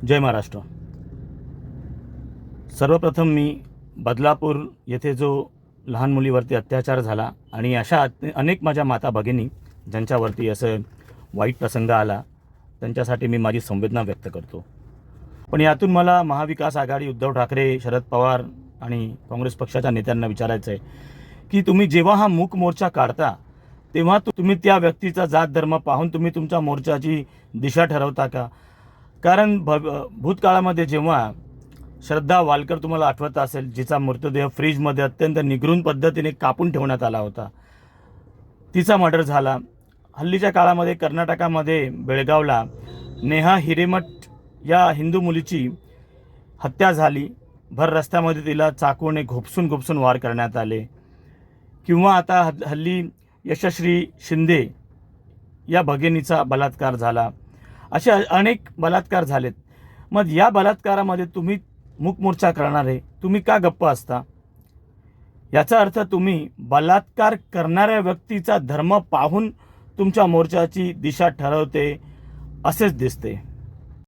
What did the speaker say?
जय महाराष्ट्र। सर्वप्रथम मी बदलापूर येथे जो लहान मुलीवरती अत्याचार झाला आणि अशा अनेक माझ्या माता भगिनी ज्यांच्यावरती असं वाईट प्रसंग आला त्यांच्यासाठी मी माझी संवेदना व्यक्त करतो। पण यातून मला महाविकास आघाडी, उद्धव ठाकरे, शरद पवार आणि काँग्रेस पक्षाच्या नेत्यांना विचारायचं आहे की तुम्ही जेव्हा हा मूक मोर्चा काढता तेव्हा तुम्ही त्या व्यक्तीचा जात धर्म पाहून तुम्ही तुमच्या मोर्चाची दिशा ठरवता का? कारण भूतकाळामध्ये जेव्हा श्रद्धा वालकर तुम्हाला आठवत असेल, जिचा मृतदेह फ्रीजमध्ये अत्यंत निगृण पद्धतीने कापून ठेवण्यात आला होता, तिचा मर्डर झाला। हल्लीच्या काळामध्ये कर्नाटकामध्ये बेळगावला नेहा हिरेमठ या हिंदू मुलीची हत्या झाली। भर रस्त्यामध्ये तिला चाकूने घोपसून वार करण्यात आले। किंवा आता हल्ली यशश्री शिंदे या भगिनीचा बलात्कार झाला। असे अनेक बलात्कार झालेत। मग या बलात्कारामध्ये तुम्ही मूक मोर्चा करणारे तुम्ही का गप्प असता? याचा अर्थ तुम्ही बलात्कार करणाऱ्या व्यक्तीचा धर्म पाहून तुमच्या मोर्चाची दिशा ठरवते असेच दिसते।